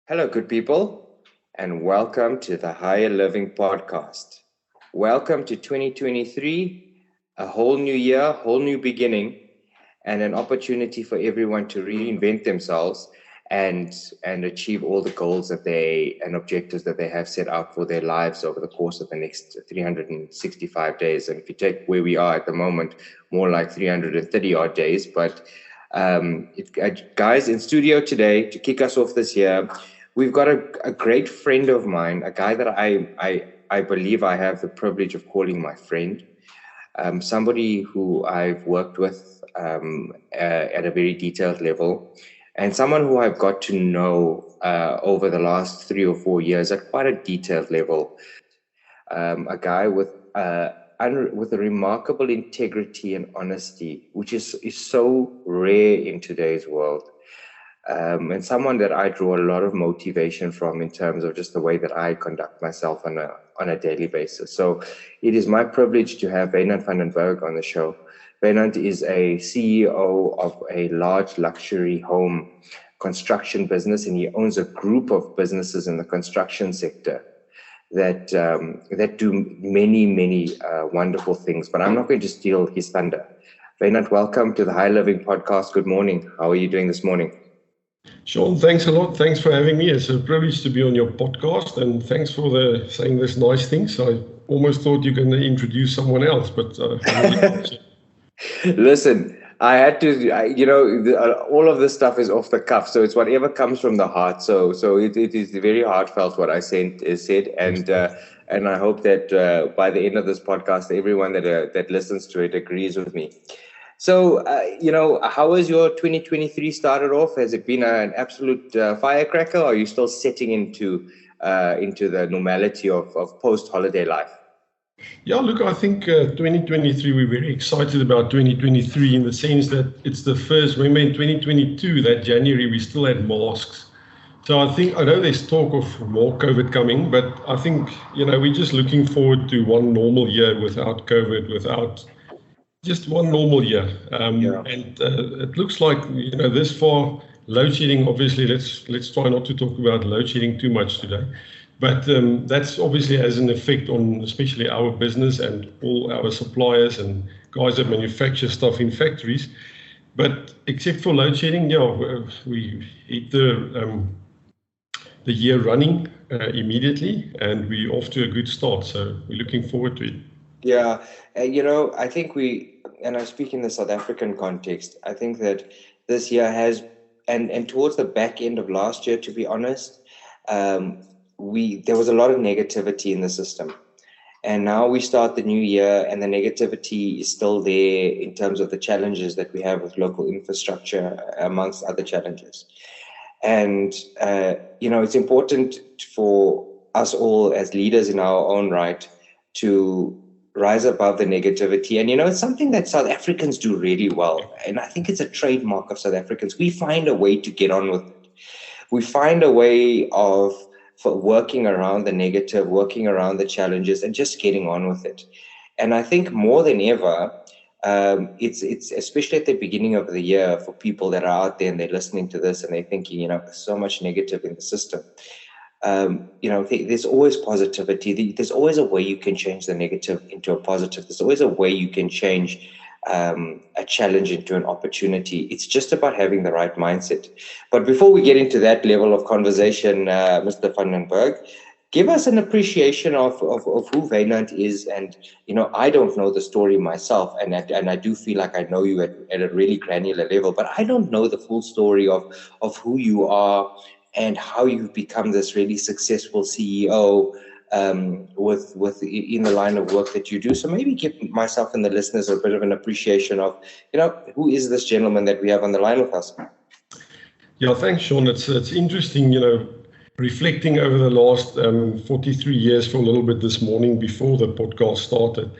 Hello, good people, and welcome to the Higher Living Podcast. Welcome to 2023, a whole new year, whole new beginning, and an opportunity for everyone to reinvent themselves and achieve all the goals and objectives that they have set out for their lives over the course of the next 365 days. And if you take where we are at the moment, more like 330 odd days. But guys, in studio today to kick us off this year, we've got a great friend of mine, a guy that I believe I have the privilege of calling my friend, somebody who I've worked with at a very detailed level, and someone who I've got to know over the last 3 or 4 years at quite a detailed level. A guy with a remarkable integrity and honesty, which is so rare in today's world. And someone that I draw a lot of motivation from in terms of just the way that I conduct myself on a daily basis. So it is my privilege to have Wynand Berg on the show. Wynand is a CEO of a large luxury home construction business, and he owns a group of businesses in the construction sector that do many wonderful things. But I'm not going to steal his thunder. Wynand, welcome to the High Living Podcast. Good morning. How are you doing this morning? Sean, thanks a lot. Thanks for having me. It's a privilege to be on your podcast, and thanks for saying this nice things. I almost thought you're going to introduce someone else, but listen, I had to. All of this stuff is off the cuff, so it's whatever comes from the heart. So it is very heartfelt what I said, and I hope that by the end of this podcast, everyone that listens to it agrees with me. So, how has your 2023 started off? Has it been an absolute firecracker, or are you still setting into the normality of post-holiday life? Yeah, look, I think 2023, we're very excited about 2023 in the sense that it's the first. Remember in 2022, that January, we still had masks. So I know there's talk of more COVID coming, but I think, we're just looking forward to one normal year without COVID, without just one normal year. And it looks like, this far, load shedding, obviously, let's try not to talk about load shedding too much today. But that's obviously has an effect on especially our business and all our suppliers and guys that manufacture stuff in factories. But except for load shedding, we hit the year running immediately, and we're off to a good start. So we're looking forward to it. Yeah, I think and I speak in the South African context, I think that this year has, and towards the back end of last year, to be honest, there was a lot of negativity in the system. And now we start the new year, and the negativity is still there in terms of the challenges that we have with local infrastructure, amongst other challenges. And, it's important for us all as leaders in our own right to rise above the negativity. And, it's something that South Africans do really well. And I think it's a trademark of South Africans. We find a way to get on with it. We find a way for working around the negative, working around the challenges, and just getting on with it. And I think more than ever, it's especially at the beginning of the year for people that are out there and they're listening to this and they're thinking, there's so much negative in the system. There's always positivity. There's always a way you can change the negative into a positive. There's always a way you can change a challenge into an opportunity. It's just about having the right mindset. But before we get into that level of conversation, Mr. Van Berg, give us an appreciation of who Wynand is. And, I don't know the story myself, and I do feel like I know you at a really granular level, but I don't know the full story of who you are and how you've become this really successful CEO with in the line of work that you do. So maybe give myself and the listeners a bit of an appreciation of, who is this gentleman that we have on the line with us? Yeah, thanks, Sean. It's interesting, reflecting over the last 43 years for a little bit this morning before the podcast started.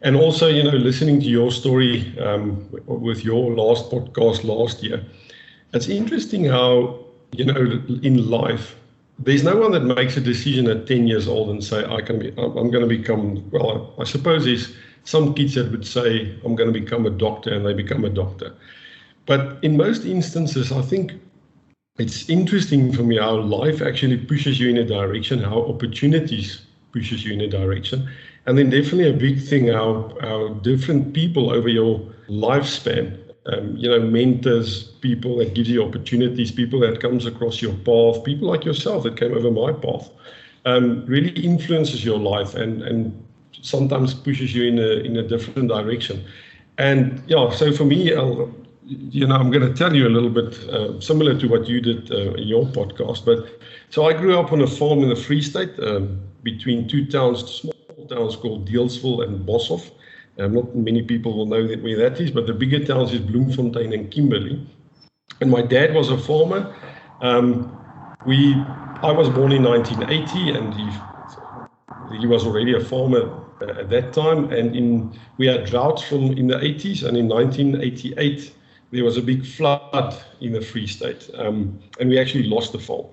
And also, listening to your story with your last podcast last year. It's interesting how, in life, there's no one that makes a decision at 10 years old and say, I'm going to become, well, I suppose there's some kids that would say, I'm going to become a doctor, and they become a doctor. But in most instances, I think it's interesting for me how life actually pushes you in a direction, how opportunities pushes you in a direction. And then definitely a big thing, how different people over your lifespan, mentors, people that give you opportunities, people that comes across your path, people like yourself that came over my path, really influences your life and sometimes pushes you in a different direction. And yeah, so for me, I'm going to tell you a little bit similar to what you did in your podcast. But so I grew up on a farm in the Free State between two towns, small towns called Deelsville and Boshoff. Not many people will know where that is, but the bigger towns is Bloemfontein and Kimberley. And my dad was a farmer. I was born in 1980, and he was already a farmer at that time. And we had droughts in the 80s, and in 1988 there was a big flood in the Free State, and we actually lost the farm.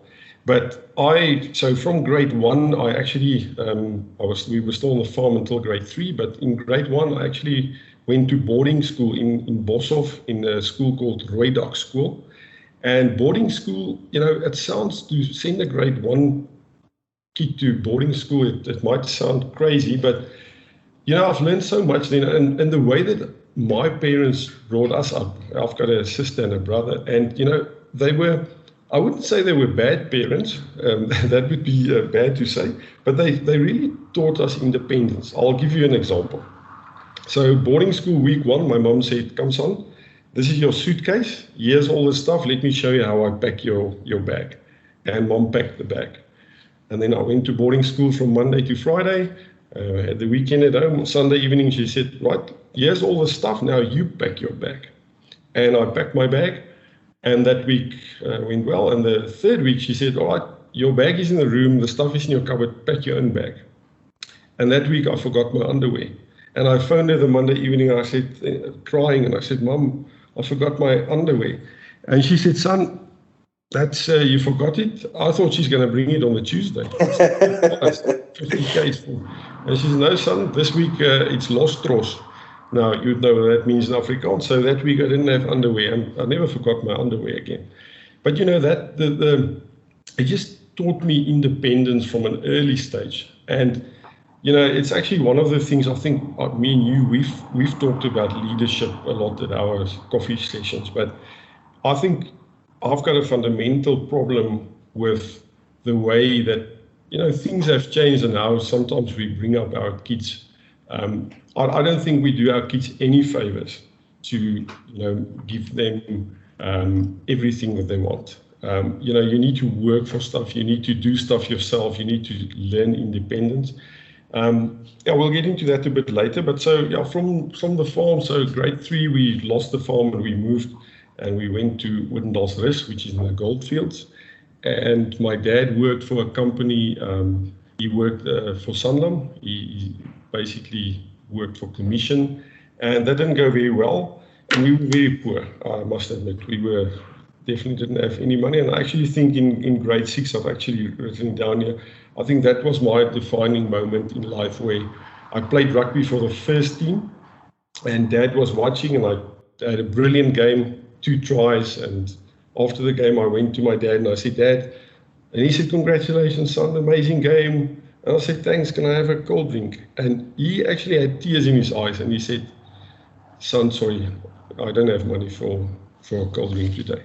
But so from grade 1, I actually we were still on the farm until grade 3. But in grade 1, I actually went to boarding school in Boshoff in a school called Rooidak School. And boarding school, it sounds, to send a grade 1 kid to boarding school, it might sound crazy, but I've learned so much then, and the way that my parents brought us up. I've got a sister and a brother, and they were, I wouldn't say they were bad parents, that would be bad to say, but they really taught us independence. I'll give you an example. So boarding school week 1, my mom said, "Come son, this is your suitcase, here's all the stuff, let me show you how I pack your bag." And mom packed the bag. And then I went to boarding school from Monday to Friday, had the weekend at home. Sunday evening she said, "Right, here's all the stuff, now you pack your bag." And I packed my bag, and that week went well. And the third week she said, "All right, your bag is in the room, the stuff is in your cupboard, pack your own bag." And that week I forgot my underwear. And I phoned her the Monday evening, I said, crying, and I said, "Mom, I forgot my underwear." And she said, "Son, that's you forgot it? I thought she's going to bring it on the Tuesday." 50 full. And she said, "No, son, this week it's lostros." Now, you'd know what that means in Afrikaans. So that week I didn't have underwear, and I never forgot my underwear again. But that it just taught me independence from an early stage. And it's actually one of the things I think me and you, we've talked about leadership a lot at our coffee sessions, but I think I've got a fundamental problem with the way that, things have changed and how sometimes we bring up our kids. I don't think we do our kids any favors to, give them everything that they want. You need to work for stuff, you need to do stuff yourself, you need to learn independence. We'll get into that a bit later. But so, from the farm, so grade 3, we lost the farm and we moved and we went to Wynand, which is in the goldfields. And my dad worked for a company. He worked for Sanlam. He basically worked for commission, and that didn't go very well. And we were very poor, I must admit. We definitely didn't have any money. And I actually think in grade 6, I've actually written down here, I think that was my defining moment in life where I played rugby for the first team, and Dad was watching, and I had a brilliant game, 2 tries, and after the game I went to my dad and I said, "Dad," and he said, "Congratulations, son, amazing game." And I said, "Thanks, can I have a cold drink?" And he actually had tears in his eyes, and he said, "Son, sorry, I don't have money for a cold drink today."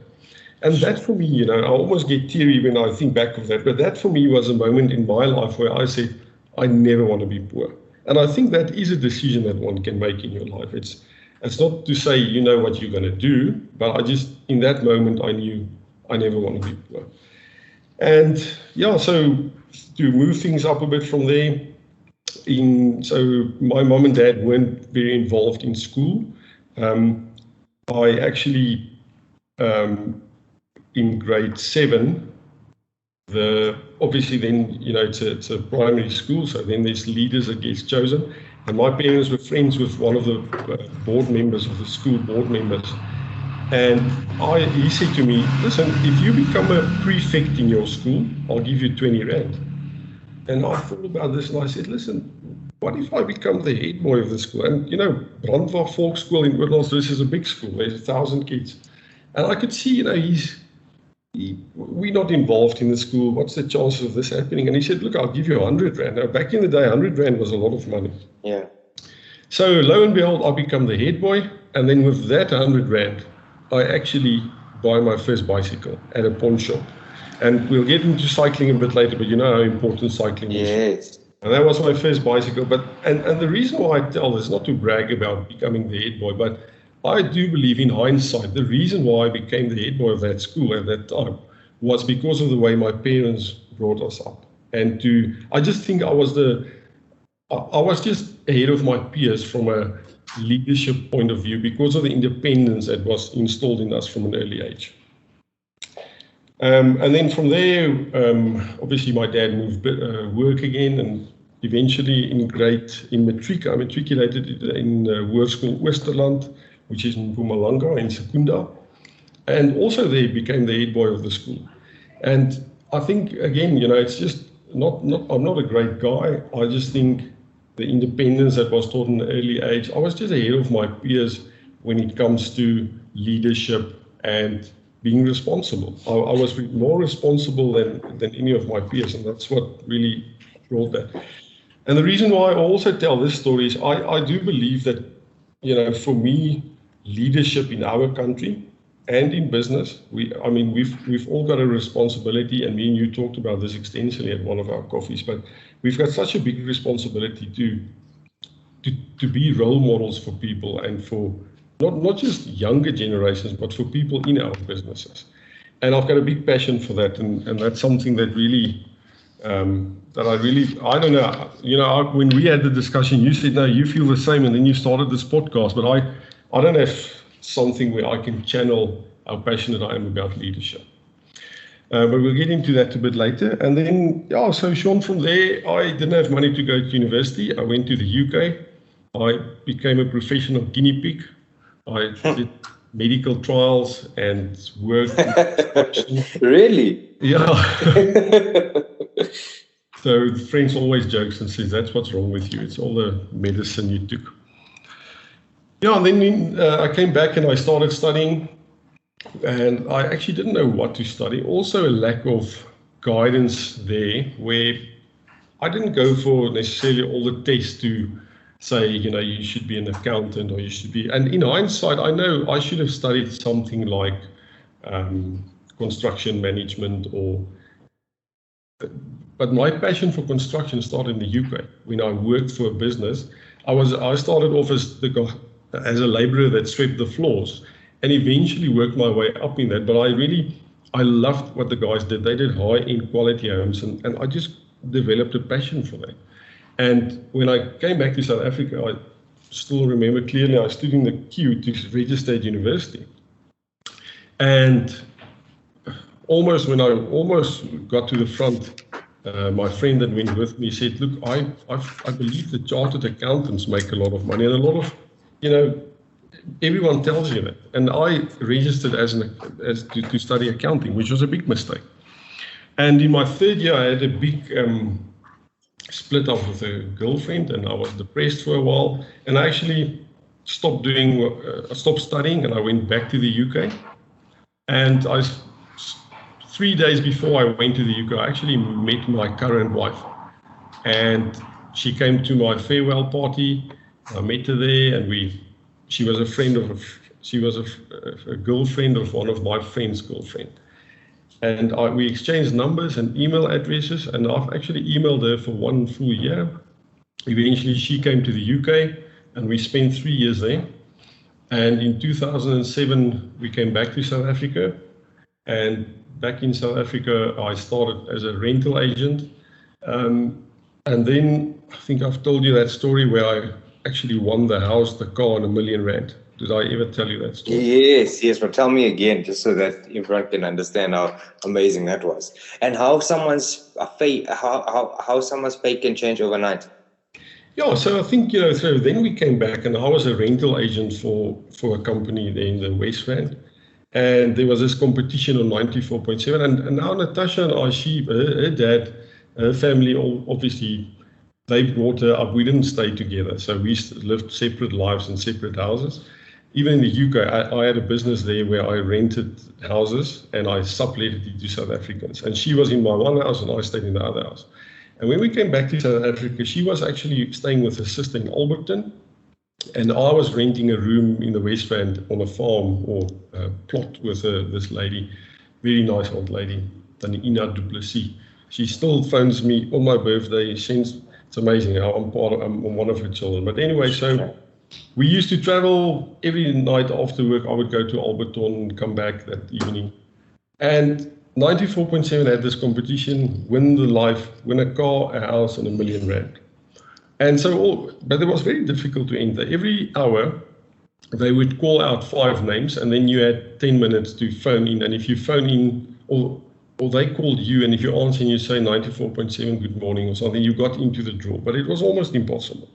And that for me, I almost get teary when I think back of that, but that for me was a moment in my life where I said, I never want to be poor. And I think that is a decision that one can make in your life. It's not to say you know what you're going to do, but in that moment, I knew I never want to be poor. And so to move things up a bit from there, so my mom and dad weren't very involved in school. I actually, in grade 7, obviously then, it's a primary school, so then there's leaders that gets chosen. And my parents were friends with one of the board members of the school, board members. And he said to me, "Listen, if you become a prefect in your school, I'll give you 20 rand. And I thought about this and I said, "Listen, what if I become the head boy of the school?" And Brandwag Volkschool in Wynand is a big school, there's 1,000 kids. And I could see, we're not involved in the school. What's the chance of this happening? And he said, look, I'll give you 100 Rand. Now, back in the day, 100 Rand was a lot of money. Yeah. So lo and behold, I become the head boy. And then with that 100 Rand, I actually buy my first bicycle at a pawn shop. And we'll get into cycling a bit later, but you know how important cycling is. Yes. And that was my first bicycle. But and the reason why I tell this, not to brag about becoming the head boy, but I do believe in hindsight, the reason why I became the head boy of that school at that time was because of the way my parents brought us up. And I just think I was just ahead of my peers from a leadership point of view because of the independence that was installed in us from an early age. And then from there, obviously my dad moved work again, and eventually I matriculated in Hoërskool Oosterland, which is in Mpumalanga, in Secunda, and also there became the head boy of the school. And I think, again, you know, it's just I'm not a great guy. I just think the independence that was taught in an early age, I was just ahead of my peers when it comes to leadership and being responsible. I was more responsible than any of my peers, and that's what really brought that. And the reason why I also tell this story is I do believe that, you know, for me, leadership in our country and in business, we've all got a responsibility, and me and you talked about this extensively at one of our coffees, but we've got such a big responsibility to be role models for people, and for not just younger generations, but for people in our businesses. And I've got a big passion for that, and that's something that really, I don't know, you know, when we had the discussion, you said, no, you feel the same, and then you started this podcast, but I don't have something where I can channel how passionate I am about leadership. But we'll get into that a bit later. And then, yeah, so Sean, from there, I didn't have money to go to university. I went to the UK. I became a professional guinea pig. I did medical trials and worked in construction. Really? Yeah. So friends always jokes and says, that's what's wrong with you. It's all the medicine you took. Yeah, and then I came back and I started studying, and I actually didn't know what to study. Also a lack of guidance there, where I didn't go for necessarily all the tests to say, you know, you should be an accountant, or you should be, and in hindsight, I know I should have studied something like construction management, but my passion for construction started in the UK. When I worked for a business, I started off as a laborer that swept the floors, and eventually worked my way up in that. But I loved what the guys did. They did high-end quality homes, and I just developed a passion for that. And when I came back to South Africa, I still remember clearly, I stood in the queue to register at university. And when I almost got to the front, my friend that went with me said, look, I believe the chartered accountants make a lot of money, and a lot of, you know, everyone tells you that. And I registered to study accounting, which was a big mistake. And in my third year, I had a big split up with a girlfriend, and I was depressed for a while. And I actually stopped studying, and I went back to the UK. And 3 days before I went to the UK, I actually met my current wife, and she came to my farewell party. I met her there, and she was a girlfriend of one of my friend's girlfriend. And we exchanged numbers and email addresses, and I've actually emailed her for 1 full year. Eventually, she came to the UK, and we spent 3 years there. And in 2007, we came back to South Africa. And back in South Africa, I started as a rental agent. And then I think I've told you that story where I actually won the house, the car, and R1 million. Did I ever tell you that story? Yes, but tell me again, just so that everyone can understand how amazing that was, and how someone's fate can change overnight. Yeah, so I think, you know, so then we came back, and I was a rental agent for a company there in the West Rand, and there was this competition on 94.7, and now Natasha and I, her dad, her family, obviously, they brought her up. We didn't stay together, so we lived separate lives in separate houses. even in the UK, I had a business there where I rented houses and I sublet it to South Africans. And she was in my one house and I stayed in the other house. And when we came back to South Africa, she was actually staying with her sister in Alberton. And I was renting a room in the West Rand on a farm or a plot with this lady, very nice old lady, Ina Duplessis. She still phones me on my birthday. It's amazing how I'm one of her children. But anyway, so we used to travel every night after work. I would go to Alberton and come back that evening. And 94.7 had this competition, win a car, a house, and R1 million. And so, but it was very difficult to enter. Every hour, they would call out 5 names, and then you had 10 minutes to phone in. And if you phone in, or they called you, and if you answer and you say 94.7 good morning or something, you got into the draw. But it was almost impossible.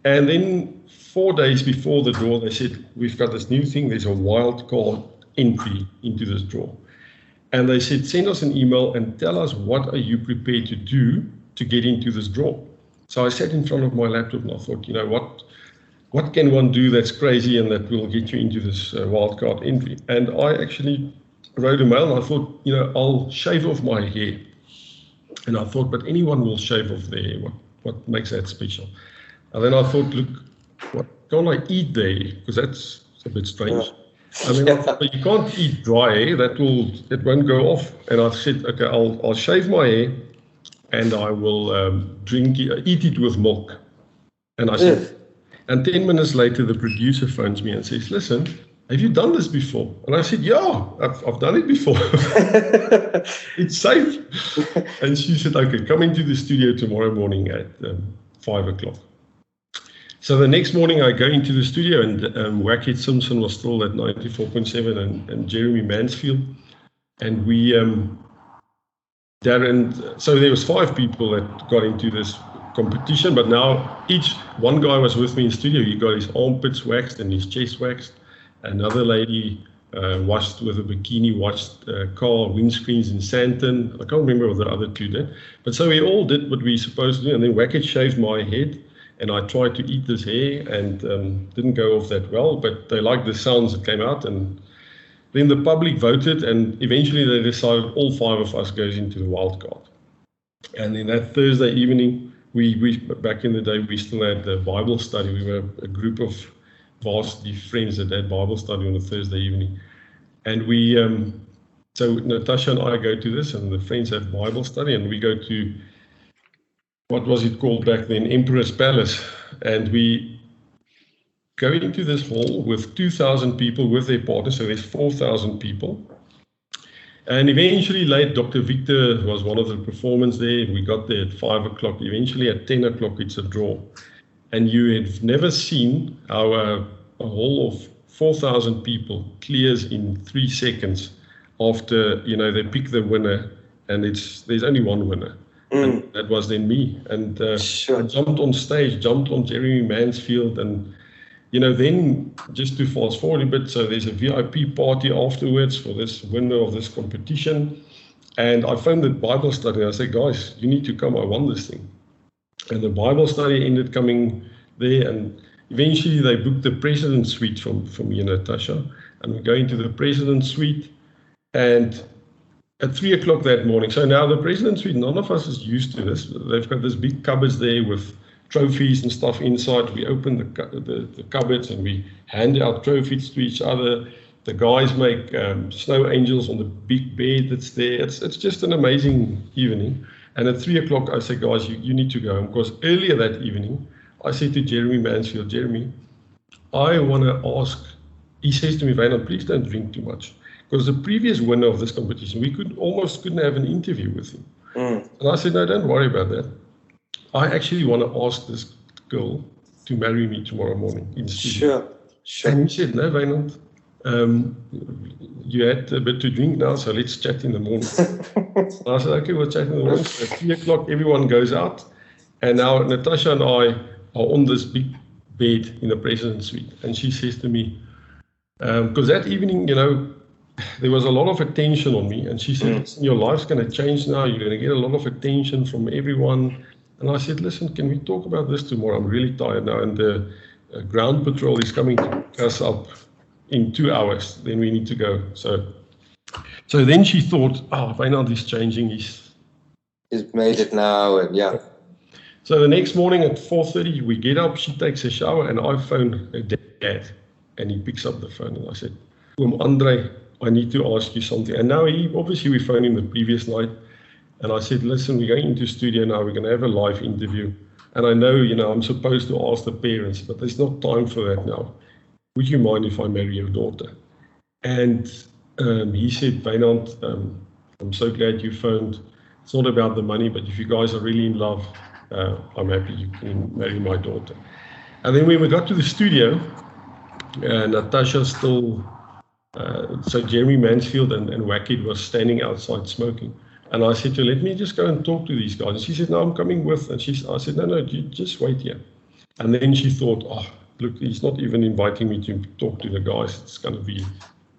And then 4 days before the draw, they said, we've got this new thing, there's a wild card entry into this draw. And they said, send us an email and tell us what are you prepared to do to get into this draw. So I sat in front of my laptop and I thought, you know, what can one do that's crazy and that will get you into this wildcard entry? And I actually wrote a mail and I thought, you know, I'll shave off my hair. And I thought, but anyone will shave off their hair. What makes that special? And then I thought, look, what can't I eat there? Because that's a bit strange. I mean, you can't eat dry hair. It won't go off. And I said, okay, I'll shave my hair. And I will eat it with milk. And I said, and 10 minutes later, the producer phones me and says, listen, have you done this before? And I said, yeah, I've done it before. It's safe. And she said, okay, come into the studio tomorrow morning at 5 o'clock. So the next morning I go into the studio and Wackhead Simpson was still at 94.7 and Jeremy Mansfield. And so there was 5 people that got into this competition, but now one guy was with me in studio. He got his armpits waxed and his chest waxed. Another lady washed with a bikini, washed car windscreens in Sandton. I can't remember what the other 2 did. But so we all did what we supposed to do, and then Wackhead shaved my head, and I tried to eat this hair and didn't go off that well, but they liked the sounds that came out, and then the public voted, and eventually they decided all 5 of us goes into the wild card. And then that Thursday evening, we back in the day, we still had the Bible study. We were a group of varsity friends that had Bible study on a Thursday evening. And so Natasha and I go to this, and the friends have Bible study, and we go to, what was it called back then, Emperor's Palace. And we go into this hall with 2,000 people with their partners, so there's 4,000 people. And eventually, late Dr. Victor was one of the performers there. We got there at 5 o'clock. Eventually, at 10 o'clock, it's a draw. And you have never seen how a hall of 4,000 people clears in 3 seconds after, you know, they pick the winner, and there's only one winner. And that was then me. And I jumped on stage, jumped on Jeremy Mansfield, and you know, then just to fast forward a bit, so there's a VIP party afterwards for this winner of this competition. And I phoned the Bible study and I said, guys, you need to come, I won this thing. And the Bible study ended coming there, and eventually they booked the president's suite from me and Natasha. And we go into the president's suite, and at 3 o'clock that morning, so now the president's suite, none of us is used to this. They've got this big cupboards there with trophies and stuff inside. We open the cupboards and we hand out trophies to each other. The guys make snow angels on the big bed that's there. It's just an amazing evening. And at 3 o'clock, I said, guys, you need to go home. Because earlier that evening, I said to Jeremy Mansfield, Jeremy, I want to ask, he says to me, Wynand, please don't drink too much. Because the previous winner of this competition, we couldn't have an interview with him. And I said, no, don't worry about that. I actually want to ask this girl to marry me tomorrow morning in the studio. Sure. And he said, no, Wynand, you had a bit to drink now, so let's chat in the morning. And I said, okay, we'll chat in the morning. So at 3 o'clock, everyone goes out. And now Natasha and I are on this big bed in the president's suite. And she says to me, because that evening, you know, there was a lot of attention on me. And she said, listen, your life's going to change now. You're going to get a lot of attention from everyone. And I said, listen, can we talk about this tomorrow? I'm really tired now. And ground patrol is coming to pick us up in 2 hours. Then we need to go. So then she thought, Wynand is changing. He's made it now, and yeah. So the next morning at 4:30, we get up, she takes a shower, and I phone her dad, and he picks up the phone, and I said, Andre, I need to ask you something. And now we phoned him the previous night, and I said, listen, we're going into studio now, we're going to have a live interview. And I know, I'm supposed to ask the parents, but there's not time for that now. Would you mind if I marry your daughter? And he said, Wynand, I'm so glad you phoned. It's not about the money, but if you guys are really in love, I'm happy you can marry my daughter. And then when we got to the studio, Natasha still, so Jeremy Mansfield and Wackett was standing outside smoking. And I said to her, let me just go and talk to these guys. And she said, no, I'm coming with. And I said, no, you just wait here. And then she thought, look, he's not even inviting me to talk to the guys.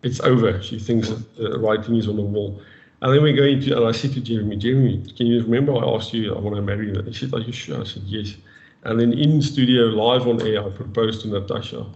It's over. She thinks that the writing is on the wall. And then we go into, and I said to Jeremy, can you remember I asked you, I want to marry you? He said, are you sure? I said, yes. And then in studio, live on air, I proposed to Natasha.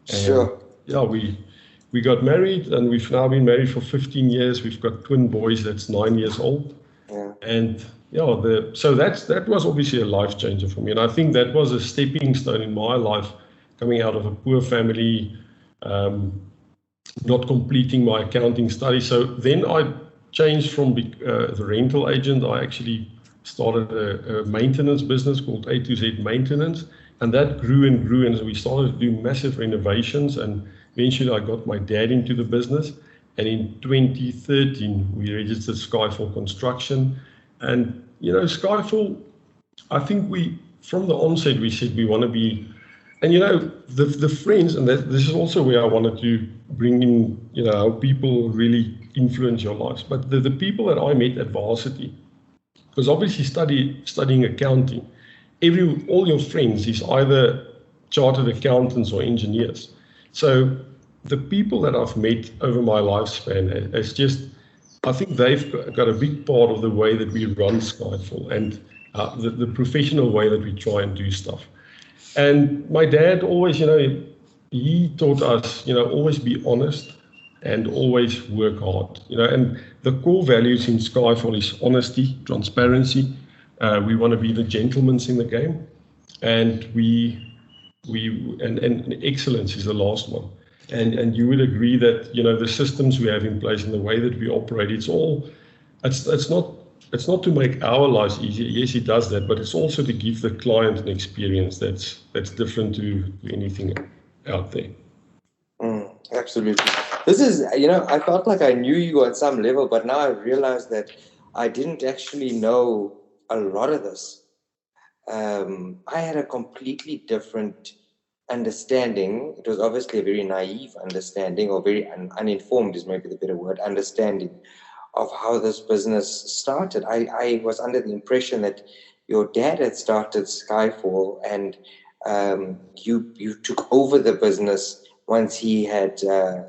And sure. Yeah, we got married, and we've now been married for 15 years. We've got twin boys that's 9 years old. Yeah. And so that was obviously a life changer for me. And I think that was a stepping stone in my life, coming out of a poor family, not completing my accounting studies. So then I changed from the rental agent. I actually started a maintenance business called A to Z Maintenance, and that grew and grew. And so we started to do massive renovations, and eventually I got my dad into the business. And in 2013, we registered Skyfall Construction. And, Skyfall, I think from the onset, we said we want to be, and, the friends, and this is also where I wanted to bring in, how people really influence your lives. But the people that I met at varsity, because obviously studying accounting, all your friends is either chartered accountants or engineers. So the people that I've met over my lifespan, it's just, I think they've got a big part of the way that we run Skyfall and the professional way that we try and do stuff. And my dad always, he taught us, always be honest and always work hard. And the core values in Skyfall is honesty, transparency. We want to be the gentlemen in the game, and and excellence is the last one. And you would agree that the systems we have in place and the way that we operate, it's not to make our lives easier. Yes, it does that, but it's also to give the client an experience that's different to anything out there. Absolutely. This is, I felt like I knew you on some level, but now I realized that I didn't actually know a lot of this. I had a completely different understanding. It was obviously a very naive understanding, or very uninformed is maybe the better word, understanding of how this business started. I was under the impression that your dad had started Skyfall, and you took over the business once he had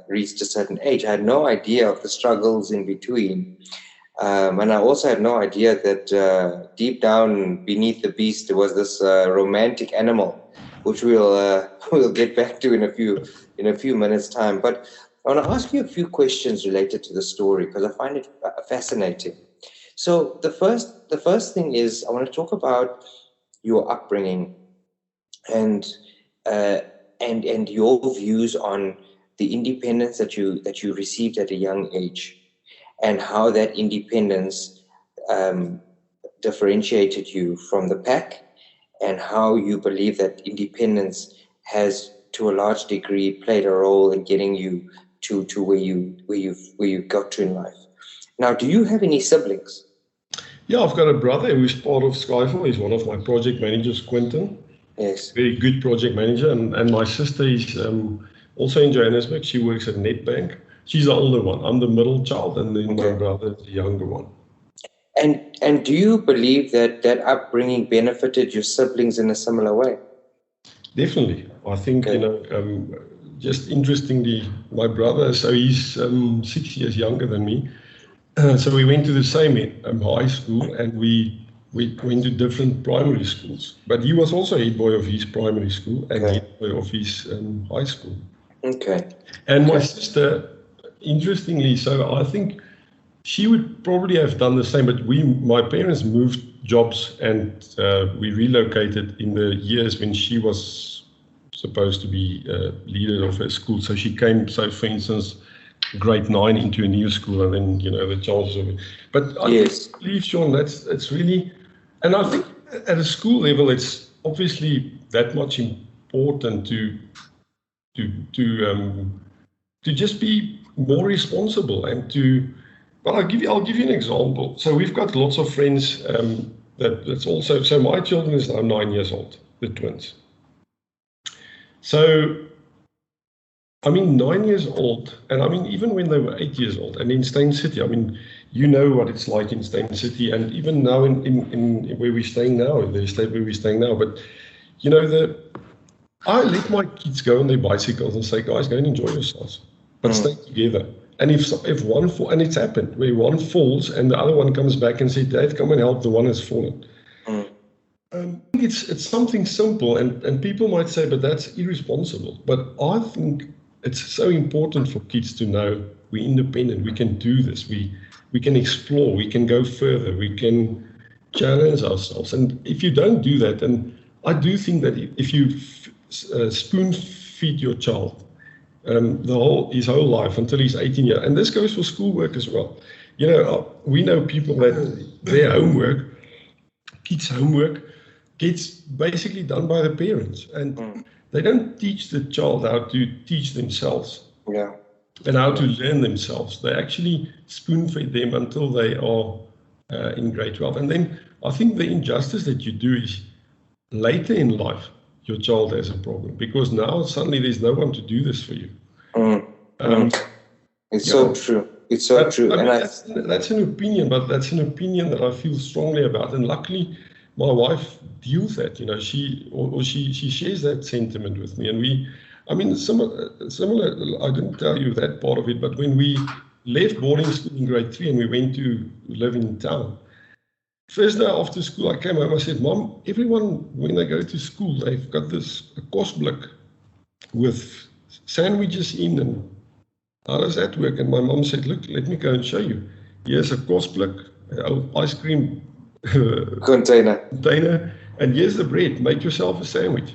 reached a certain age. I had no idea of the struggles in between. And I also had no idea that deep down beneath the beast was this romantic animal, which we'll get back to in a few minutes' time. But I want to ask you a few questions related to the story, because I find it fascinating. So the first thing is, I want to talk about your upbringing and your views on the independence that you received at a young age, and how that independence differentiated you from the pack, and how you believe that independence has, to a large degree, played a role in getting you to where you got to in life. Now, do you have any siblings? Yeah, I've got a brother who's part of Skyfall. He's one of my project managers, Quentin. Yes. Very good project manager. And my sister is also in Johannesburg. She works at Nedbank. She's the older one. I'm the middle child, and then my brother is the younger one. And do you believe that upbringing benefited your siblings in a similar way? Definitely. I think, just interestingly, my brother, so he's 6 years younger than me. So we went to the same high school, and we we went to different primary schools. But he was also head boy of his primary school and head boy of his high school. Okay. And my sister, interestingly, so I think she would probably have done the same, but my parents moved jobs and we relocated in the years when she was supposed to be leader of her school. So she came, so for instance, grade 9 into a new school, and then, you know, the chances of it. But I believe, Sean, it's really, and I think at a school level, it's obviously that much important to just be more responsible and to. Well, I'll give you an example. So we've got lots of friends that's also. So my children is now 9 years old, the twins. So, I mean, 9 years old, and I mean, even when they were 8 years old, and in Steyn City, I mean, you know what it's like in Steyn City, and even now in where we're staying now, in the estate where we're staying now. But, you know, I let my kids go on their bicycles and say, guys, go and enjoy yourselves, but stay together. And if one falls, and it's happened, where one falls and the other one comes back and says, Dad, come and help the one that's fallen. I think it's something simple, and people might say, but that's irresponsible. But I think it's so important for kids to know we're independent, we can do this, we can explore, we can go further, we can challenge ourselves. And if you don't do that, and I do think that if you spoon feed your child his whole life until he's 18 years, and this goes for schoolwork as well. You know, we know people that their homework, kids' homework, gets basically done by the parents, and they don't teach the child how to teach themselves and how to learn themselves. They actually spoon feed them until they are in grade 12. And then I think the injustice that you do is later in life, your child has a problem, because now suddenly there's no one to do this for you. It's so true. It's so true. I mean, that's an opinion, but that's an opinion that I feel strongly about. And luckily, my wife deals that. You know, she shares that sentiment with me. And I mean, similar. I didn't tell you that part of it, but when we left boarding school in grade 3 and we went to live in town, first day after school, I came home. I said, Mom, everyone, when they go to school, they've got this kostblik with sandwiches in, and how does that work? And my mom said, look, let me go and show you. Here's a kostblik, ice cream container, and here's the bread. Make yourself a sandwich.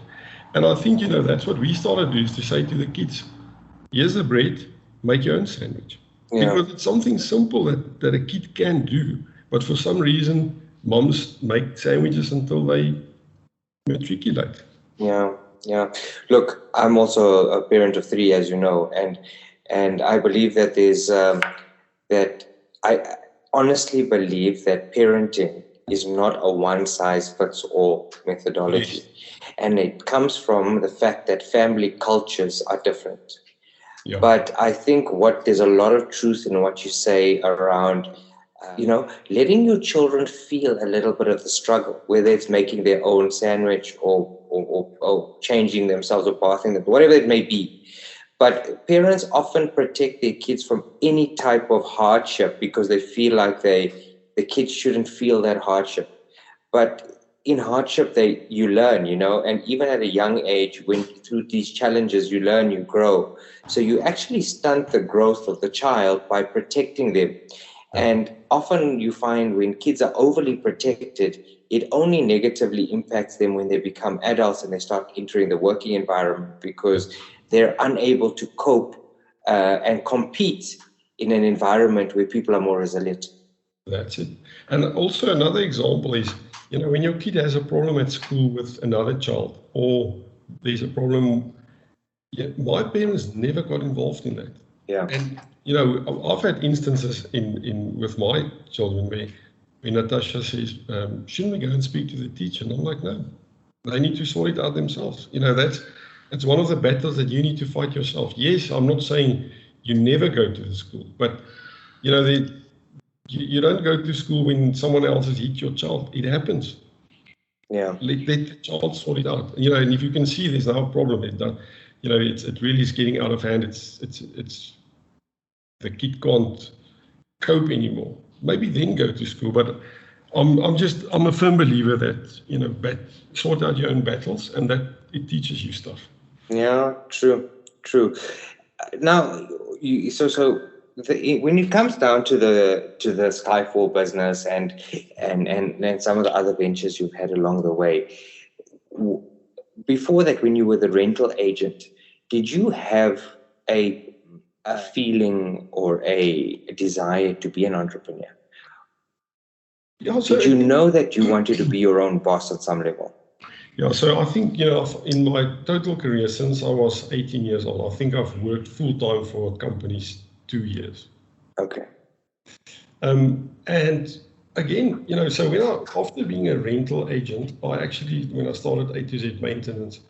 And I think, you know, that's what we started to do, is to say to the kids, here's the bread, make your own sandwich. Because it's something simple that a kid can do. But for some reason, moms make sandwiches until they matriculate. Yeah. Look, I'm also a parent of 3, as you know, and I believe that there's that I honestly believe that parenting is not a one-size-fits-all methodology. Yes. And it comes from the fact that family cultures are different. Yeah. But I think there's a lot of truth in what you say around, you know, letting your children feel a little bit of the struggle, whether it's making their own sandwich or changing themselves or bathing them, whatever it may be. But parents often protect their kids from any type of hardship because they feel like the kids shouldn't feel that hardship. But in hardship, you learn, you know, and even at a young age, when through these challenges, you learn, you grow. So you actually stunt the growth of the child by protecting them. And often you find when kids are overly protected, it only negatively impacts them when they become adults and they start entering the working environment, because they're unable to cope and compete in an environment where people are more resilient. That's it. And also another example is, you know, when your kid has a problem at school with another child, or there's a problem, my parents never got involved in that. Yeah. And you know, I've had instances with my children where Natasha says, shouldn't we go and speak to the teacher? And I'm like, no, they need to sort it out themselves. You know, that's one of the battles that you need to fight yourself. Yes, I'm not saying you never go to the school, but you know, you don't go to school when someone else has hit your child. It happens. Yeah. Let the child sort it out. You know, and if you can see there's now a problem, you know, it really is getting out of hand. It's the kid can't cope anymore. Maybe then go to school, but I'm a firm believer that, sort out your own battles and that it teaches you stuff. Yeah, true. Now, when it comes down to the Skyfall business and some of the other ventures you've had along the way, before that, when you were the rental agent, did you have a feeling or a desire to be an entrepreneur? Yeah, did you know that you wanted to be your own boss at some level? Yeah, so I think, in my total career since I was 18 years old, I think I've worked full-time for companies 2 years. Okay. And again, so after being a rental agent, when I started A to Z Maintenance,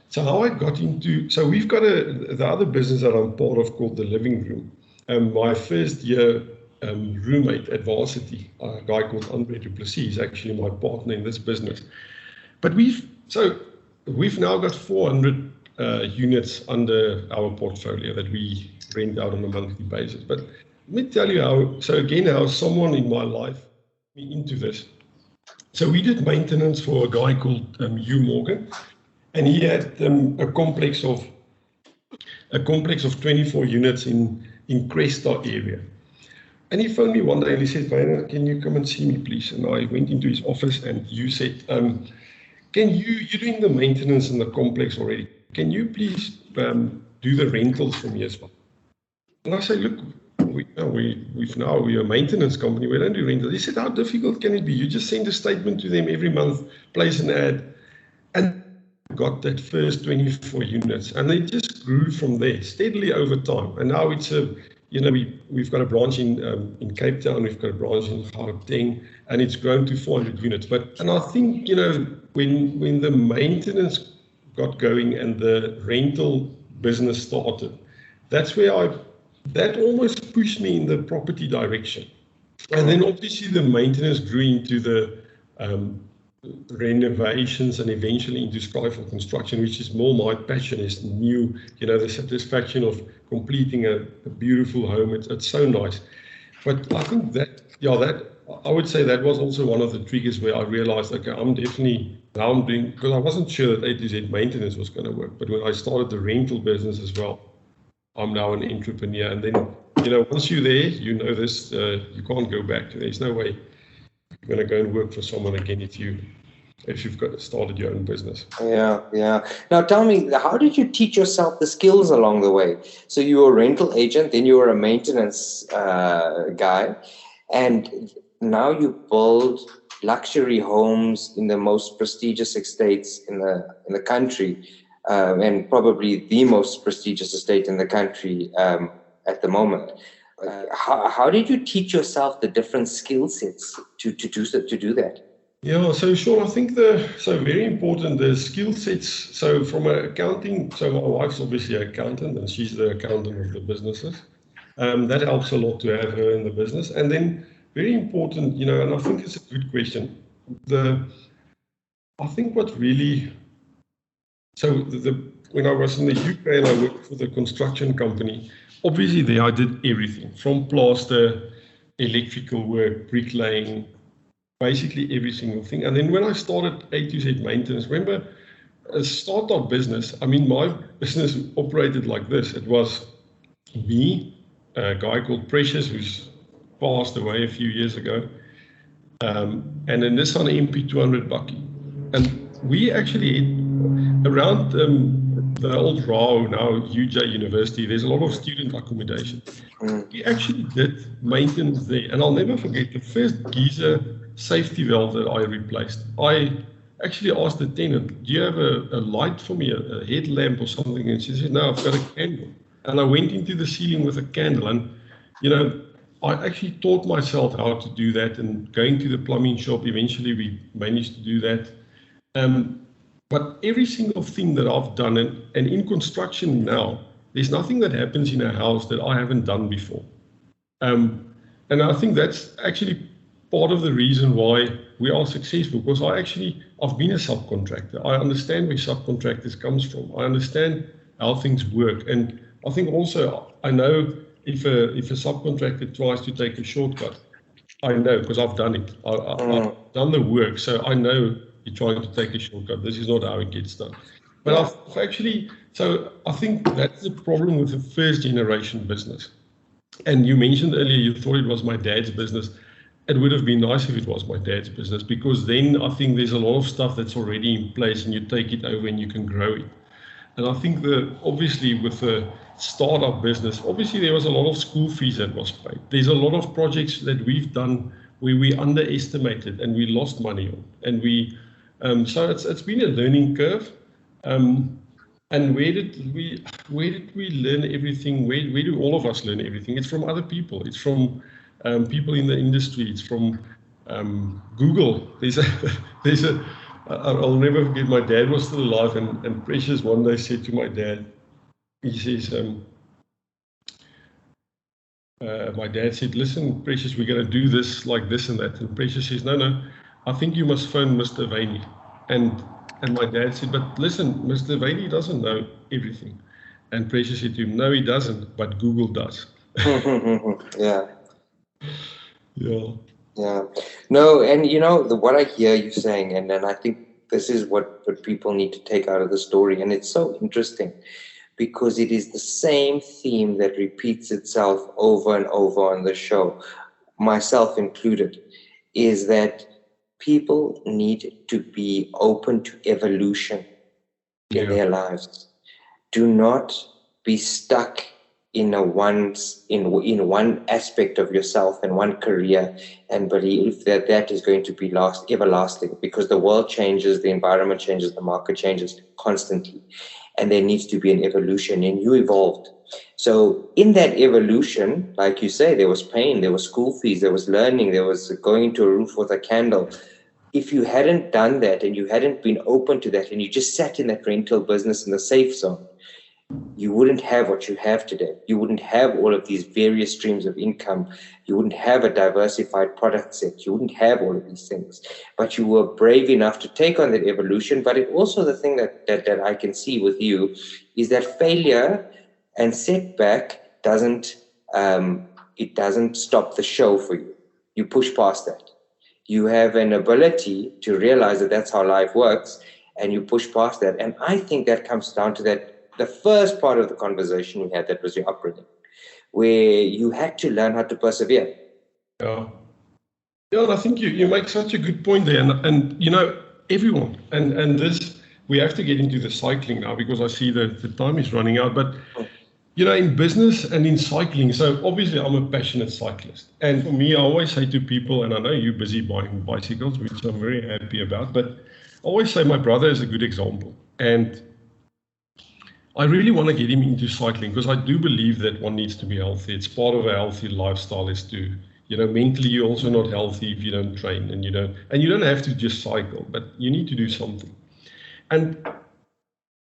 so how I got into, so we've got the other business that I'm part of called The Living Room. My first year roommate at Varsity, a guy called Andre du Plessis, is actually my partner in this business. But we've now got 400 units under our portfolio that we rent out on a monthly basis. But let me tell you how someone in my life got me into this. So we did maintenance for a guy called Hugh Morgan, and he had a complex of 24 units in Cresta area. And he phoned me one day and he said, "Wynand, can you come and see me, please?" And I went into his office and Hugh said, you're doing the maintenance in the complex already. Can you please do the rentals for me as well? And I said, "Look, we're a maintenance company. We don't do rentals." He said, "How difficult can it be? You just send a statement to them every month, place an ad." And got that first 24 units. And they just grew from there steadily over time. And now it's we've got a branch in Cape Town, we've got a branch in Gauteng, and it's grown to 400 units. And I think, when the maintenance got going and the rental business started, that's where that almost pushed me in the property direction. And then obviously the maintenance grew into the renovations and eventually into Skyfall construction, which is more my passion, is new, the satisfaction of completing a beautiful home. It's so nice. But I think I would say that was also one of the triggers where I realized, okay, because I wasn't sure that A to Z Maintenance was going to work. But when I started the rental business as well, I'm now an entrepreneur. And then, once you're there, this, you can't go back. There's no way you're going to go and work for someone again if you've started your own business. Yeah. Now tell me, how did you teach yourself the skills along the way? So you were a rental agent, then you were a maintenance guy, and now you build luxury homes in the most prestigious estates in the country, and probably the most prestigious estate in the country at the moment. How did you teach yourself the different skill sets to do that? Yeah, so sure. I think very important, the skill sets. So from accounting, so my wife's obviously an accountant and she's the accountant of the businesses. That helps a lot to have her in the business. And then very important, and I think it's a good question. I think what really, when I was in the UK and I worked for the construction company, obviously there I did everything from plaster, electrical work, bricklaying, basically every single thing. And then when I started A to Z Maintenance, remember, a startup business, my business operated like this. It was me, a guy called Precious, who's passed away a few years ago, and then this on MP200 Bucky. And we actually, around the old RAO, now UJ University, there's a lot of student accommodation. We actually did maintenance there. And I'll never forget the first geyser safety valve that I replaced. I actually asked the tenant, "Do you have a light for me, a headlamp or something?" And she said, "No, I've got a candle." And I went into the ceiling with a candle. And, I actually taught myself how to do that, and going to the plumbing shop, eventually we managed to do that. But every single thing that I've done, and in construction now, there's nothing that happens in a house that I haven't done before. And I think that's actually part of the reason why we are successful, because I've been a subcontractor. I understand where subcontractors comes from. I understand how things work. And I think also I know if a subcontractor tries to take a shortcut, I know because I've done it. I've done the work, so I know you're trying to take a shortcut. This is not how it gets done. But Yeah. I've actually, so I think that's the problem with the first generation business. And you mentioned earlier you thought it was my dad's business. It would have been nice if it was my dad's business, because then I think there's a lot of stuff that's already in place and you take it over and you can grow it. And I think obviously with the startup business, obviously there was a lot of school fees that was paid. There's a lot of projects that we've done where we underestimated and we lost money on. And so it's been a learning curve. And where did we learn everything? Where do all of us learn everything? It's from other people. It's from people in the industry. It's from Google. I'll never forget, my dad was still alive, and Precious one day said to my dad, he says, my dad said, listen, Precious, we're going to do this like this and that. And Precious says, no, I think you must phone Mr. Vaney. And my dad said, but listen, Mr. Vaney doesn't know everything. And Precious said to him, no, he doesn't, but Google does. Yeah. Yeah. Yeah. No, and what I hear you saying, and then I think this is what people need to take out of the story. And it's so interesting because it is the same theme that repeats itself over and over on the show, myself included, is that people need to be open to evolution in their lives. Do not be stuck in one aspect of yourself and one career and believe that is going to be everlasting, because the world changes, the environment changes, the market changes constantly, and there needs to be an evolution, and you evolved. So in that evolution, like you say, there was pain, there was school fees, there was learning, there was going into a roof with a candle. If you hadn't done that and you hadn't been open to that and you just sat in that rental business in the safe zone, you wouldn't have what you have today. You wouldn't have all of these various streams of income. You wouldn't have a diversified product set. You wouldn't have all of these things. But you were brave enough to take on that evolution. But it also, the thing that I can see with you is that failure and setback doesn't stop the show for you. You push past that. You have an ability to realize that that's how life works, and you push past that. And I think that comes down to the first part of the conversation we had, that was your upbringing, where you had to learn how to persevere. Yeah. Yeah, and I think you make such a good point there. And everyone, and this, we have to get into the cycling now because I see that the time is running out. But in business and in cycling, so obviously I'm a passionate cyclist. And for me, I always say to people, and I know you're busy buying bicycles, which I'm very happy about, but I always say my brother is a good example. And I really want to get him into cycling because I do believe that one needs to be healthy. It's part of a healthy lifestyle is to, mentally you're also not healthy if you don't train and you don't have to just cycle, but you need to do something. And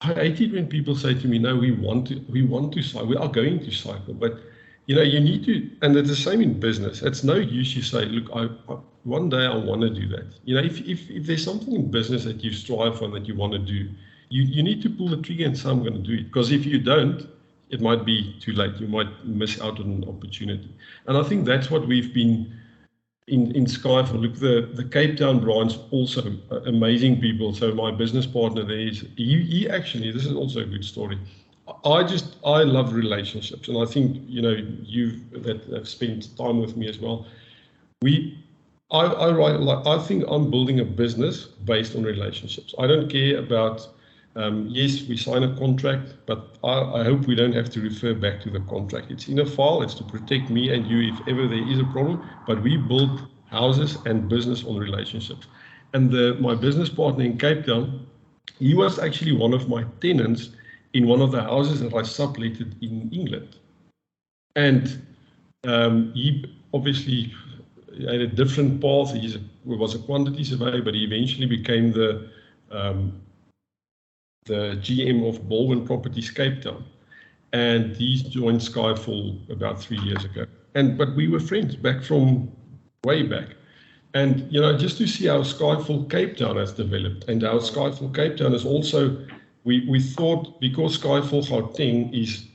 I hate it when people say to me, no, we want to cycle, we are going to cycle, but you need to, and it's the same in business. It's no use you say, look, one day I want to do that. If there's something in business that you strive for and that you want to do, you need to pull the trigger and say, I'm going to do it. Because if you don't, it might be too late. You might miss out on an opportunity. And I think that's what we've been in Skyfall. Look, the Cape Town branch, also amazing people. So my business partner there he actually, this is also a good story. I love relationships. And I think, that have spent time with me as well. I think I'm building a business based on relationships. I don't care about, yes, we sign a contract, but I hope we don't have to refer back to the contract. It's in a file, it's to protect me and you if ever there is a problem, but we build houses and business on relationships. And my business partner in Cape Town, he was actually one of my tenants in one of the houses that I subletted in England. And he obviously had a different path. He was a quantity surveyor, but he eventually became the GM of Baldwin Properties Cape Town. And he joined Skyfall about 3 years ago. But we were friends back from way back. And, just to see how Skyfall Cape Town has developed and how Skyfall Cape Town is also, we thought, because Skyfall Gauteng is,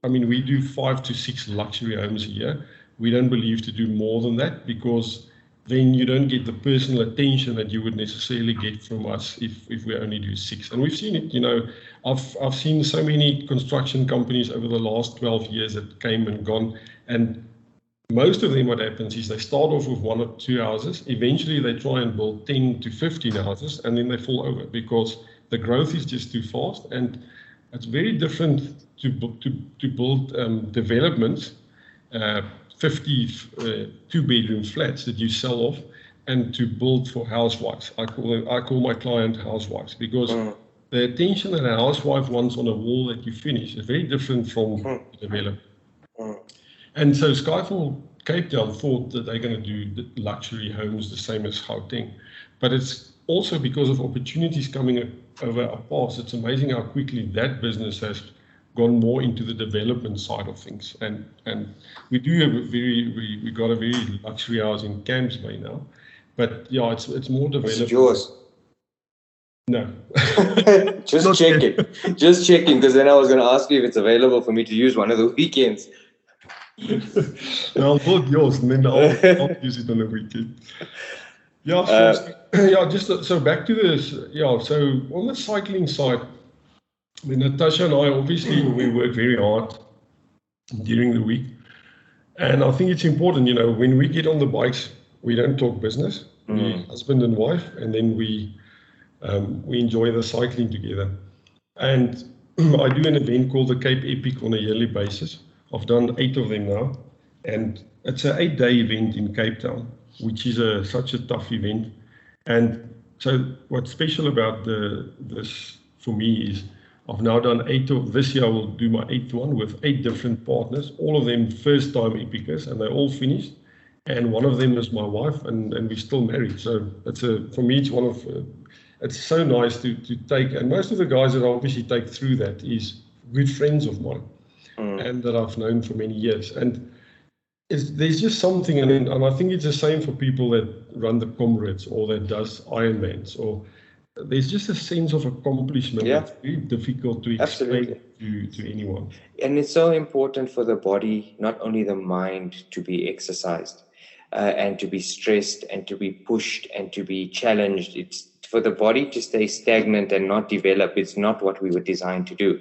we do 5 to 6 luxury homes a year, we don't believe to do more than that, because then you don't get the personal attention that you would necessarily get from us if we only do 6. And we've seen it, I've seen so many construction companies over the last 12 years that came and gone, and most of them, what happens is they start off with 1 or 2 houses. Eventually, they try and build 10 to 15 houses, and then they fall over because the growth is just too fast. And it's very different to build developments, 50 two-bedroom flats that you sell off, and to build for housewives. I call my client housewives, because the attention that a housewife wants on a wall that you finish is very different from development. And so Skyfall Cape Town thought that they're going to do the luxury homes the same as Gauteng. But it's also because of opportunities coming over our paths. It's amazing how quickly that business has gone more into the development side of things. And we do have we got a very luxury house in Camps Bay now. But yeah, it's more development. It's yours. No. Just checking, because then I was going to ask you if it's available for me to use one of the weekends. I'll build yours and then I'll use it on the weekend. Yeah, so back to this. Yeah, so on the cycling side, Natasha and I, obviously, we work very hard during the week. And I think it's important, when we get on the bikes, we don't talk business. We're husband and wife, and then we enjoy the cycling together. And I do an event called the Cape Epic on a yearly basis. I've done 8 of them now, and it's an 8-day event in Cape Town, which is such a tough event. And so what's special about this for me is I've now done 8 of this year. I will do my 8th one with 8 different partners, all of them first-time epicers, and they're all finished. And one of them is my wife, and we're still married. So for me, it's one of it's so nice to take. And most of the guys that I obviously take through that is good friends of mine. And that I've known for many years. And there's just something, and I think it's the same for people that run the Comrades or that does Ironmans, or there's just a sense of accomplishment that's very difficult to explain to anyone. And it's so important for the body, not only the mind, to be exercised and to be stressed and to be pushed and to be challenged. It's for the body to stay stagnant and not develop. It's not what we were designed to do.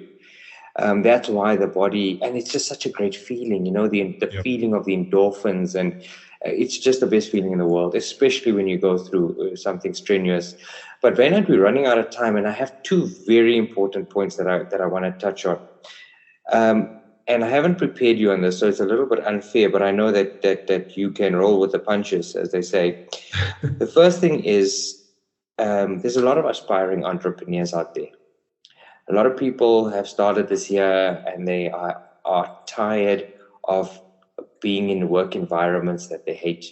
That's why the body, and it's just such a great feeling, the feeling of the endorphins, and it's just the best feeling in the world, especially when you go through something strenuous. But Wynand, we're running out of time, and I have 2 very important points that I want to touch on. And I haven't prepared you on this, so it's a little bit unfair, but I know that you can roll with the punches, as they say. The first thing is there's a lot of aspiring entrepreneurs out there. A lot of people have started this year and they are tired of being in work environments that they hate.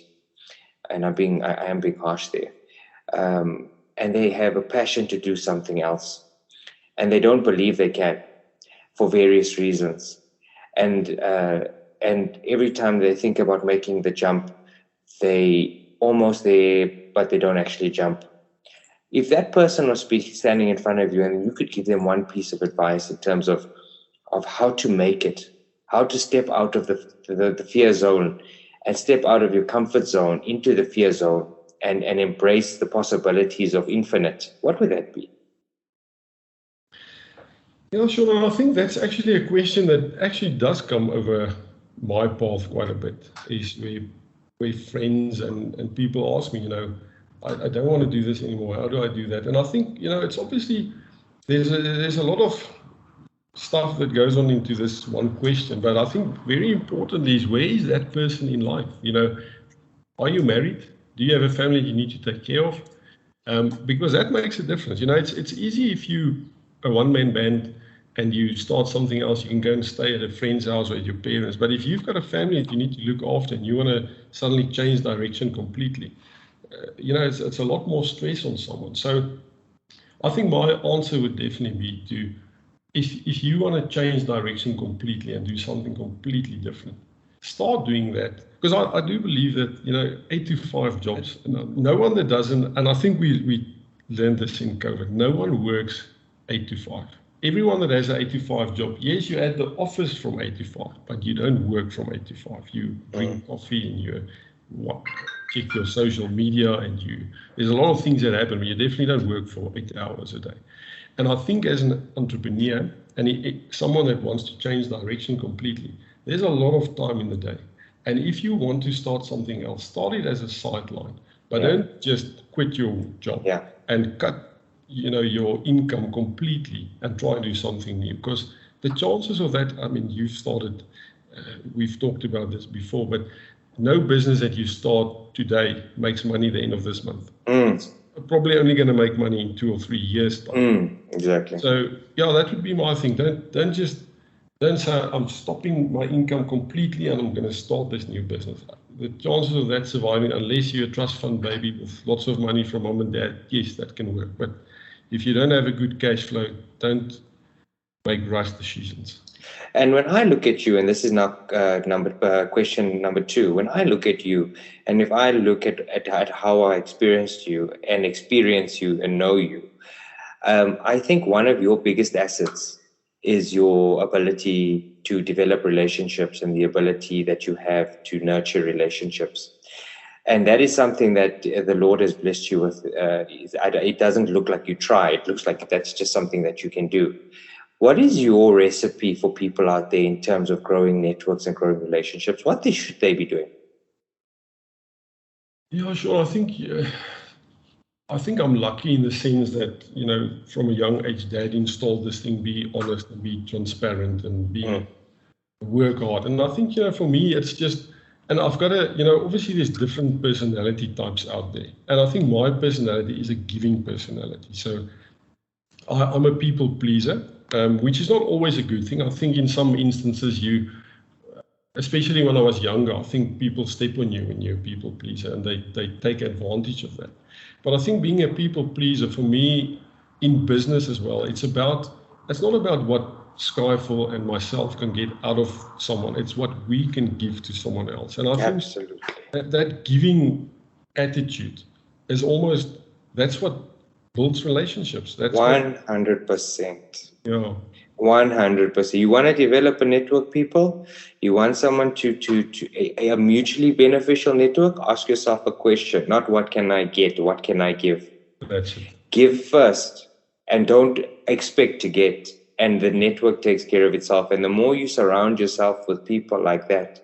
And I am being harsh there. And they have a passion to do something else. And they don't believe they can for various reasons. And every time they think about making the jump, they almost there, but they don't actually jump. If that person was standing in front of you and you could give them one piece of advice in terms of how to make it, how to step out of the fear zone and step out of your comfort zone into the fear zone and embrace the possibilities of infinite, what would that be? Yeah, sure. And I think that's actually a question that actually does come over my path quite a bit, is where friends and people ask me, I don't want to do this anymore. How do I do that? And I think, it's obviously, there's a lot of stuff that goes on into this one question. But I think very importantly is, where is that person in life? Are you married? Do you have a family you need to take care of? Because that makes a difference. It's easy if you a one-man band and you start something else, you can go and stay at a friend's house or at your parents. But if you've got a family that you need to look after and you want to suddenly change direction completely, it's a lot more stress on someone. So I think my answer would definitely be to, if you want to change direction completely and do something completely different, start doing that. Because I do believe that, 8 to 5 jobs, no one that doesn't, and I think we learned this in COVID, no one works 8 to 5. everyone that has an 8 to 5 job, yes, you at the office from 8 to 5, but you don't work from 8 to 5. You drink coffee and you check your social media, and there's a lot of things that happen, but you definitely don't work for 8 hours a day. And I think as an entrepreneur and someone that wants to change direction completely, there's a lot of time in the day. And if you want to start something else, start it as a sideline, but don't just quit your job and cut your income completely and try and do something new, because the chances of that, I mean, you've started, we've talked about this before, but no business that you start today makes money at the end of this month. It's probably only going to make money in 2 or 3 years time. Exactly. So that would be my thing. Don't say I'm stopping my income completely and I'm going to start this new business. The chances of that surviving, unless you're a trust fund baby with lots of money from mom and dad, yes, that can work. But if you don't have a good cash flow, don't make rash decisions. And when I look at you, and this is now question number 2, when I look at you, and if I look at how I experienced you and experience you and know you, I think one of your biggest assets is your ability to develop relationships and the ability that you have to nurture relationships. And that is something that the Lord has blessed you with. It doesn't look like you try. It looks like that's just something that you can do. What is your recipe for people out there in terms of growing networks and growing relationships? What should they be doing? Yeah, sure. I think I'm lucky in the sense that, from a young age, Dad installed this thing: be honest and be transparent and work hard. And I think, for me, it's just, and I've got obviously there's different personality types out there. And I think my personality is a giving personality. So I'm a people pleaser, which is not always a good thing. I think in some instances especially when I was younger, I think people step on you when you're a people pleaser and they take advantage of that. But I think being a people pleaser for me in business as well, it's not about what Skyfall and myself can get out of someone. It's what we can give to someone else. And I think that giving attitude is that's what builds relationships. That's 100%. Yeah. 100%. You want to develop a network, people? You want someone to a mutually beneficial network? Ask yourself a question, not what can I get, what can I give? That's it. Give first and don't expect to get, and the network takes care of itself. And the more you surround yourself with people like that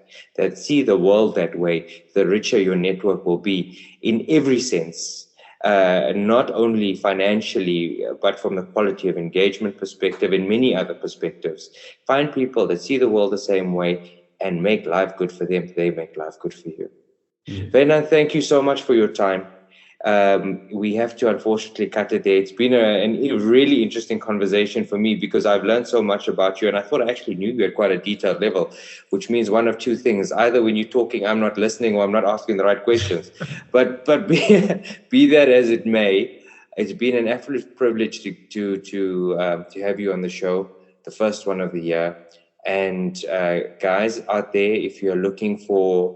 see the world that way, the richer your network will be in every sense. Not only financially, but from the quality of engagement perspective and many other perspectives. Find people that see the world the same way and make life good for them. They make life good for you. Wynand, thank you so much for your time. We have to unfortunately cut it there. It's been a really interesting conversation for me because I've learned so much about you, and I thought I actually knew you at quite a detailed level, which means one of two things: either when you're talking, I'm not listening, or I'm not asking the right questions. but be that as it may, it's been an absolute privilege to have you on the show, the first one of the year. And guys out there, if you're looking for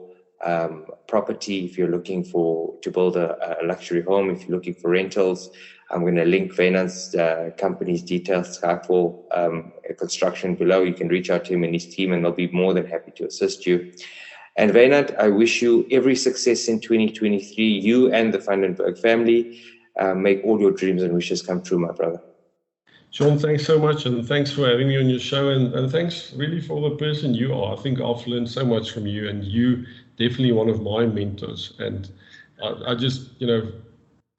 property, if you're looking to build a luxury home, if you're looking for rentals, I'm going to link Wynand's company's details, Skyfall Construction, below. You can reach out to him and his team, and they'll be more than happy to assist you. And Wynand, I wish you every success in 2023, you and the Berg family. Make all your dreams and wishes come true, my brother. Sean, thanks so much, and thanks for having me on your show, and thanks really for the person you are. I think I've learned so much from you, and you definitely one of my mentors. And I just,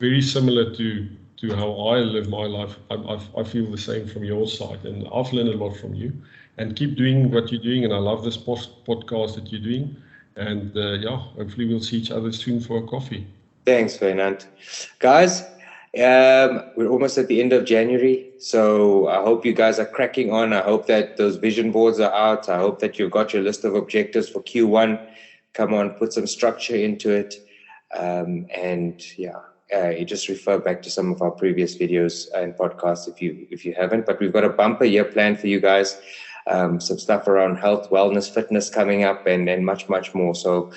very similar to how I live my life. I feel the same from your side, and I've learned a lot from you. And keep doing what you're doing, and I love this podcast that you're doing. And hopefully we'll see each other soon for a coffee. Thanks, Wynand. Guys, we're almost at the end of January, so I hope you guys are cracking on. I hope that those vision boards are out. I hope that you've got your list of objectives for Q1. Come on, put some structure into it. You just refer back to some of our previous videos and podcasts if you haven't. But we've got a bumper year planned for you guys. Some stuff around health, wellness, fitness coming up, and much, much more. So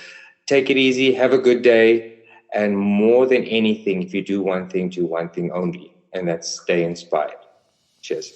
take it easy. Have a good day. And more than anything, if you do one thing only, and that's stay inspired. Cheers.